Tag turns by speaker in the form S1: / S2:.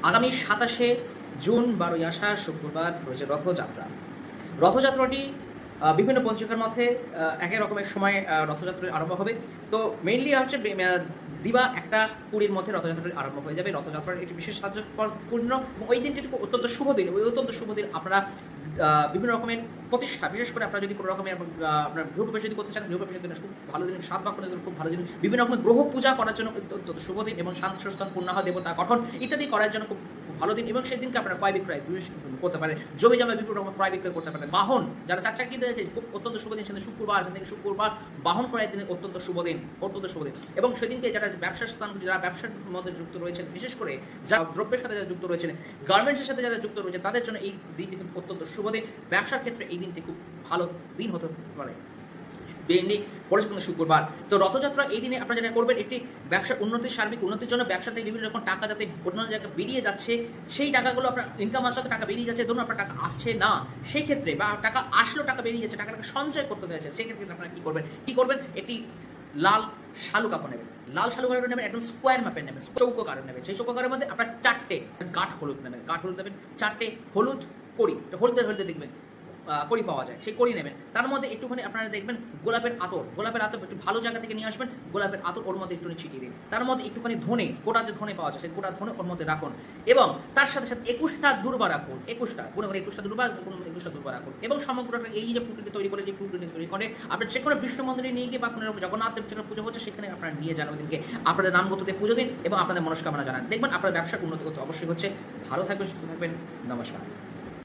S1: আগামী ২৭শে জুন ১২ই আষাঢ় শুক্রবার রয়েছে রথযাত্রা। রথযাত্রাটি বিভিন্ন পঞ্জিকার মধ্যে একেক রকমের সময় রথযাত্রা আরম্ভ হবে। তো মেইনলি হচ্ছে দিবা ১টা ২০-র মধ্যে রথযাত্রাটি আরম্ভ হয়ে যাবে। রথযাত্রার একটি বিশেষ তাৎপর্যপূর্ণ এবং ওই দিনটি অত্যন্ত শুভ দিন। ওই অত্যন্ত শুভ দিন আপনারা বিভিন্ন রকমের প্রতিষ্ঠা, বিশেষ করে আপনারা যদি কোনো রকমের আপনার গৃহপ্রবেশ যদি করতে চান, গৃহপ্রবেশের জন্য খুব ভালো দিন, ৭ ভাগ জন্য খুব ভালো দিন, বিভিন্ন রকমের গ্রহ পূজা করার জন্য অত্যন্ত শুভ দিন এবং শান্তিস্থান পূর্ণাহ দেবতা গঠন ইত্যাদি করার জন্য খুব ভালো দিন এবং সেদিনকে আপনারা ক্রয় বিক্রয় করতে পারেন, জমি জমা বিভিন্ন রকম ক্রয় বিক্রয় করতে পারেন। বাহন যারা চার চাকরি দিয়েছে খুব অত্যন্ত শুভ দিন, সেদিন শুক্রবার, সেদিন শুক্রবার বাহন ক্রয়ের দিনে অত্যন্ত শুভ দিন, অত্যন্ত শুভ দিন। এবং সেদিনকে যারা ব্যবসার স্থান, যারা ব্যবসার মধ্যে যুক্ত রয়েছেন, বিশেষ করে যারা দ্রব্যের সাথে যারা যুক্ত রয়েছেন, গার্মেন্টসের সাথে যারা যুক্ত রয়েছেন, তাদের জন্য এই দিনটি কিন্তু অত্যন্ত শুভ দিন। ব্যবসার ক্ষেত্রে এই দিনটি খুব ভালো দিন হতে পারে। মেইনলি পড়েছে কিন্তু শুক্রবার। তো রথযাত্রা এই দিনে আপনারা যেটা করবেন, একটি ব্যবসার উন্নতির, সার্বিক উন্নতির জন্য ব্যবসা থেকে বিভিন্ন রকম টাকা যাতে অন্যান্য জায়গায় বেরিয়ে যাচ্ছে, সেই টাকাগুলো আপনার ইনকাম আসতে টাকা বেরিয়ে যাচ্ছে, ধরুন আপনার টাকা আসছে না, সেই ক্ষেত্রে বা টাকা আসলেও টাকা বেরিয়ে যাচ্ছে, টাকাটাকে সঞ্চয় করতে চাইছে, সেই ক্ষেত্রে আপনারা কী করবেন, একটি লাল শালু কাপড় নেবেন। লাল শালু কাপড় নেবেন, একদম স্কোয়ার মাপের নেবেন, চৌকোকার নেবেন। সেই চৌকোকারের মধ্যে আপনার 4টে গাঁঠ হলুদ নেবেন, গাঁঠ হলুদ নেবেন, 4টে হলুদ কড়ি, হলুদের হলুদে দেখবেন কড়ি পাওয়া যায়, সেই কড়ি নেবেন। তার মধ্যে একটুখানি আপনারা দেখবেন গোলাপের আতর একটু ভালো জায়গা থেকে নিয়ে আসবেন, গোলাপের আতর ওর মধ্যে একটুখানি ছিটিয়ে দিন। তার মধ্যে একটুখানি ধনে, গোটা যে ধনে পাওয়া যায়, সেই গোটা ধনে ওর মধ্যে রাখুন এবং তার সাথে সাথে 21টা দুর্বা রাখুন, 21টা গুণে করে 21টা দুর্বা রাখুন এবং সমগ্রটা এই যে পুটুলি তৈরি করে, যে পুটুলি তৈরি করে আপনার যে কোনো বিষ্ণু মন্দিরে নিয়ে গিয়ে বা কোনো জগন্নাথ দেব যেখানে পুজো হচ্ছে সেখানে আপনারা নিয়ে যান, ওদিনকে আপনাদের নামগততে পুজো দিন এবং আপনাদের মনস্কামনা জানান। দেখবেন আপনার ব্যবসার উন্নতি করতে অবশ্যই হচ্ছে। ভালো থাকবেন, সুস্থ থাকবেন, নমস্কার।